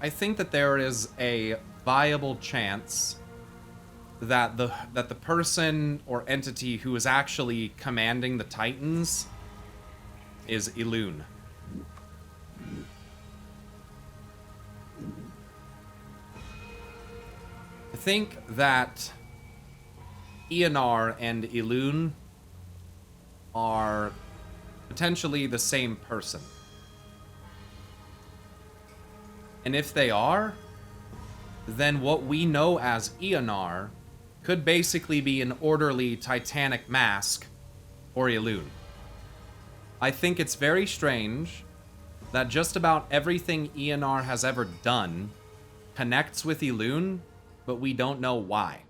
I think that there is a viable chance that the person or entity who is actually commanding the Titans is Elune. I think that Eonar and Elune are potentially the same person. And if they are, then what we know as Eonar could basically be an orderly Titanic mask for Elune. I think it's very strange that just about everything Eonar has ever done connects with Elune, but we don't know why.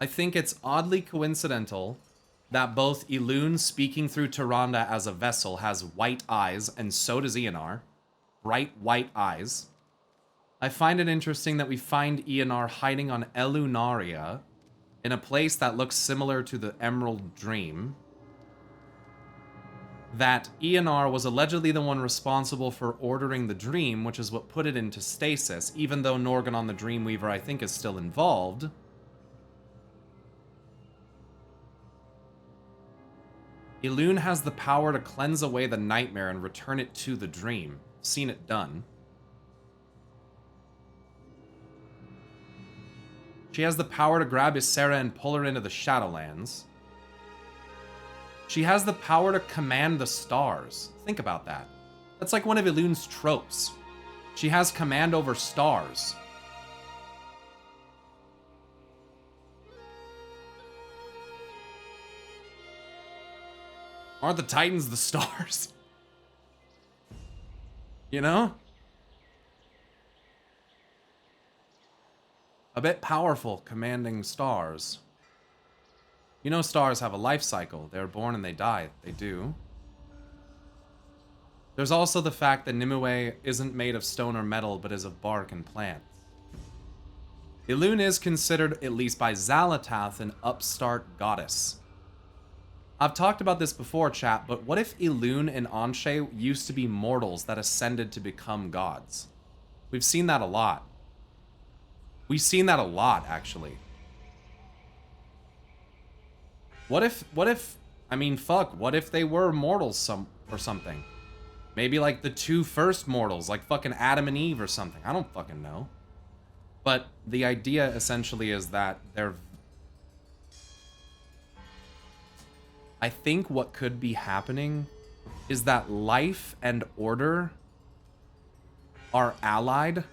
I think it's oddly coincidental that both Elune speaking through Tyrande as a vessel has white eyes, and so does Eonar. Bright white eyes. I find it interesting that we find Eonar hiding on Elunaria in a place that looks similar to the Emerald Dream. That Eonar was allegedly the one responsible for ordering the dream, which is what put it into stasis, even though Norgon the Dreamweaver, I think, is still involved. Elune has the power to cleanse away the nightmare and return it to the dream. Seen it done. She has the power to grab Ysera and pull her into the Shadowlands. She has the power to command the stars. Think about that. That's like one of Elune's tropes. She has command over stars. Aren't the Titans the stars? You know? A bit powerful, commanding stars. You know stars have a life cycle. They're born and they die. They do. There's also the fact that Nimue isn't made of stone or metal, but is of bark and plants. Elune is considered, at least by Xal'atath, an upstart goddess. I've talked about this before, chat, but what if Elune and Anshe used to be mortals that ascended to become gods? We've seen that a lot. We've seen that a lot, actually. What if, I mean, fuck, what if they were mortals or something? Maybe like the two first mortals, like fucking Adam and Eve or something. I don't fucking know. But the idea essentially is that they're... I think what could be happening is that life and order are allied.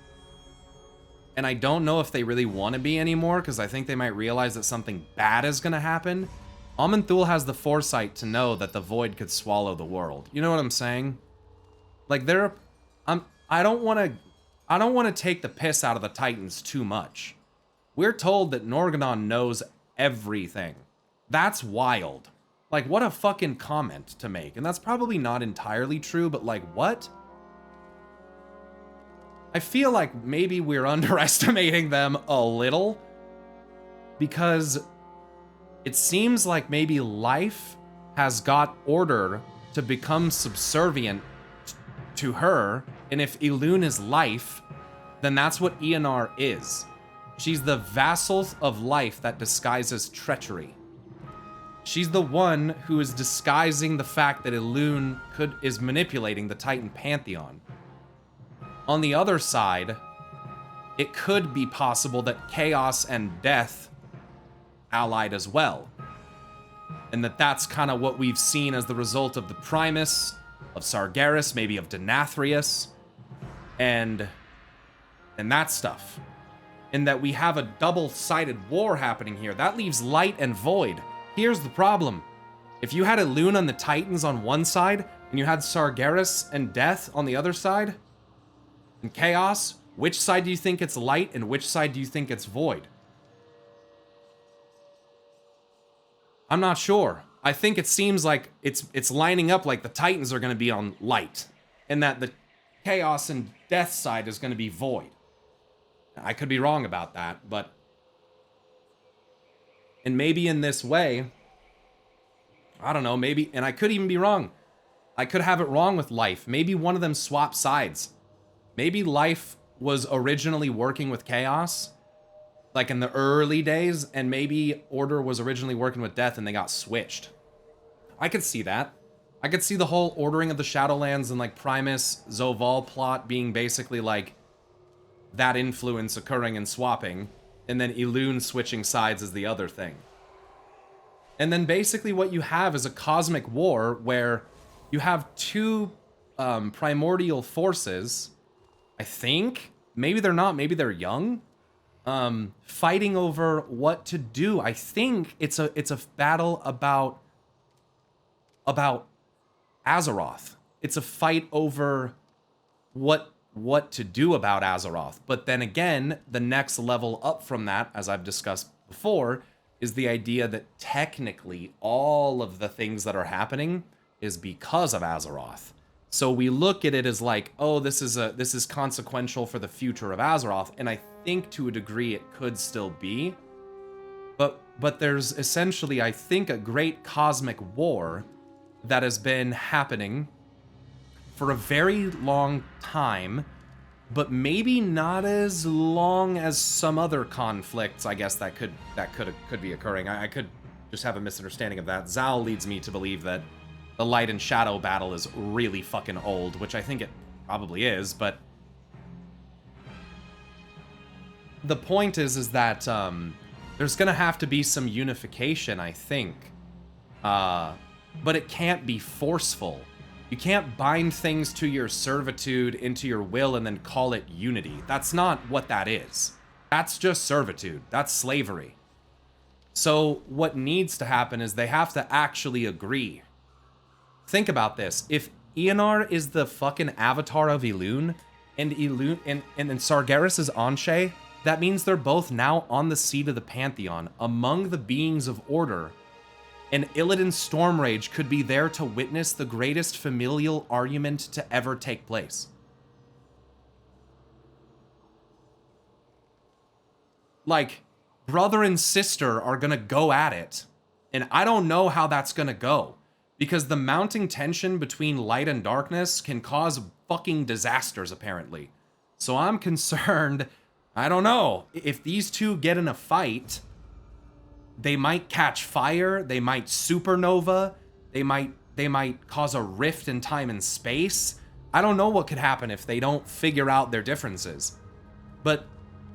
And I don't know if they really want to be anymore, because I think they might realize that something bad is going to happen. Aman'Thul has the foresight to know that the void could swallow the world. You know what I'm saying? Like, I don't want to take the piss out of the Titans too much. We're told that Norgon knows everything. That's wild. Like, what a fucking comment to make. And that's probably not entirely true, but like, what? I feel like maybe we're underestimating them a little, because it seems like maybe life has got order to become subservient to her, and if Elune is life, then that's what Eonar is. She's the vassal of life that disguises treachery. She's the one who is disguising the fact that Elune is manipulating the Titan Pantheon. On the other side, it could be possible that chaos and death allied as well. And that's kind of what we've seen as the result of the Primus, of Sargeras, maybe of Denathrius, and that stuff. And that we have a double-sided war happening here. That leaves light and void. Here's the problem. If you had Elune and the Titans on one side, and you had Sargeras and death on the other side, and chaos, which side do you think it's light and which side do you think it's void? I'm not sure. I think it seems like it's lining up like the Titans are going to be on light, and that the chaos and death side is going to be void. I could be wrong about that, but... And maybe in this way, I don't know, maybe, and I could even be wrong. I could have it wrong with life. Maybe one of them swaps sides. Maybe life was originally working with chaos, like in the early days, and maybe order was originally working with death and they got switched. I could see that. I could see the whole ordering of the Shadowlands and like Primus Zoval plot being basically like that influence occurring and swapping, and then Elune switching sides is the other thing. And then basically what you have is a cosmic war where you have two primordial forces, I think. Maybe they're not, maybe they're young. Fighting over what to do. I think it's a battle about Azeroth. It's a fight over what to do about Azeroth. But then again, the next level up from that, as I've discussed before, is the idea that technically all of the things that are happening is because of Azeroth. So we look at it as like, oh, this is consequential for the future of Azeroth, and I think to a degree it could still be. But there's essentially, I think, a great cosmic war that has been happening for a very long time, but maybe not as long as some other conflicts, I guess, that could be occurring. I could just have a misunderstanding of that. Zal leads me to believe that the light and shadow battle is really fucking old, which I think it probably is, but the point is that there's gonna have to be some unification, I think, but it can't be forceful. You can't bind things to your servitude, into your will, and then call it unity. That's not what that is. That's just servitude. That's slavery. So what needs to happen is they have to actually agree. Think about this. If Eonar is the fucking avatar of Elune, and Elune and Sargeras is Anshe, that means they're both now on the seat of the Pantheon, among the beings of order. And Illidan's Stormrage could be there to witness the greatest familial argument to ever take place. Like, brother and sister are gonna go at it, and I don't know how that's gonna go, because the mounting tension between light and darkness can cause fucking disasters, apparently. So I'm concerned, I don't know, if these two get in a fight, they might catch fire, they might supernova, they might cause a rift in time and space. I don't know what could happen if they don't figure out their differences. But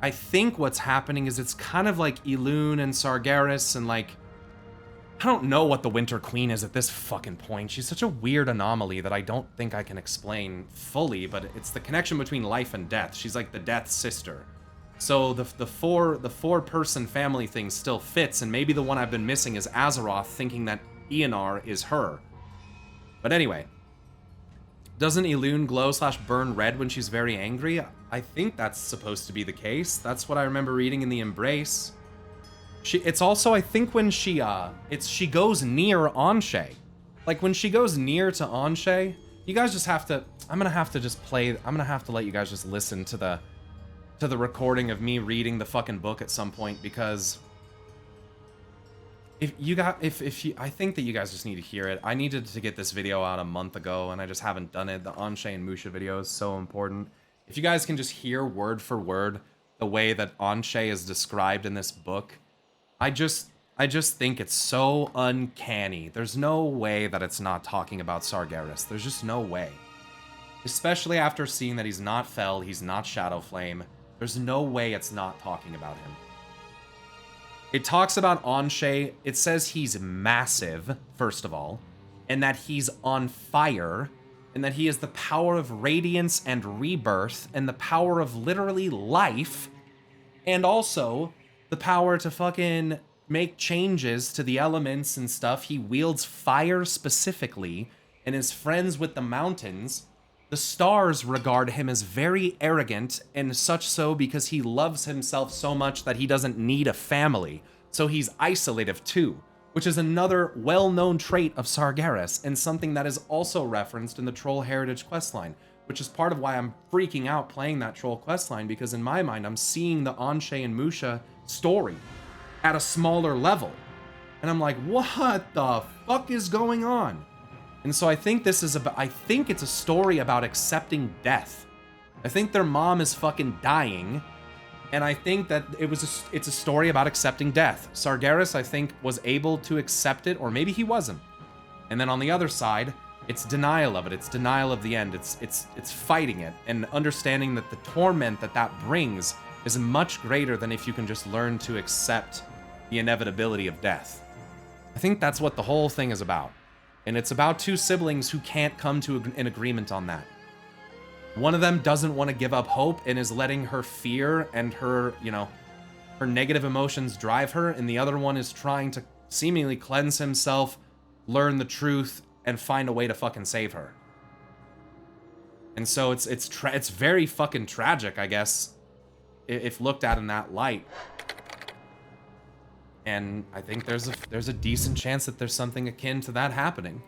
I think what's happening is it's kind of like Elune and Sargeras and like, I don't know what the Winter Queen is at this fucking point. She's such a weird anomaly that I don't think I can explain fully, but it's the connection between life and death. She's like the death sister. So the four-person family thing still fits, and maybe the one I've been missing is Azeroth thinking that Eonar is her. But anyway, doesn't Elune glow/burn red when she's very angry? I think that's supposed to be the case. That's what I remember reading in the Embrace. It's also, I think, when she goes near Anshe. Like, when she goes near to Anshe, you guys just have to, I'm gonna have to let you guys just listen to the recording of me reading the fucking book at some point, because I think that you guys just need to hear it. I needed to get this video out a month ago, and I just haven't done it. The Anshe and Musha video is so important. If you guys can just hear word for word the way that Anshe is described in this book, I just think it's so uncanny. There's no way that it's not talking about Sargeras. There's just no way. Especially after seeing that he's not Fel, he's not Shadowflame. There's no way it's not talking about him. It talks about Anshe. It says he's massive, first of all, and that he's on fire, and that he has the power of radiance and rebirth, and the power of literally life, and also the power to fucking make changes to the elements and stuff. He wields fire specifically, and is friends with the mountains. The stars regard him as very arrogant, and such so because he loves himself so much that he doesn't need a family. So he's isolative too, which is another well-known trait of Sargeras, and something that is also referenced in the Troll Heritage questline, which is part of why I'm freaking out playing that Troll questline, because in my mind, I'm seeing the Anshe and Musha story at a smaller level. And I'm like, what the fuck is going on? And so I think it's a story about accepting death. I think their mom is fucking dying, and I think that it's a story about accepting death. Sargeras, I think, was able to accept it, or maybe he wasn't. And then on the other side, it's denial of it. It's denial of the end. It's fighting it and understanding that the torment that brings is much greater than if you can just learn to accept the inevitability of death. I think that's what the whole thing is about. And it's about two siblings who can't come to an agreement on that. One of them doesn't want to give up hope and is letting her fear and her, her negative emotions drive her, and the other one is trying to seemingly cleanse himself, learn the truth, and find a way to fucking save her. And so it's very fucking tragic, I guess, if looked at in that light. And I think there's a decent chance that there's something akin to that happening.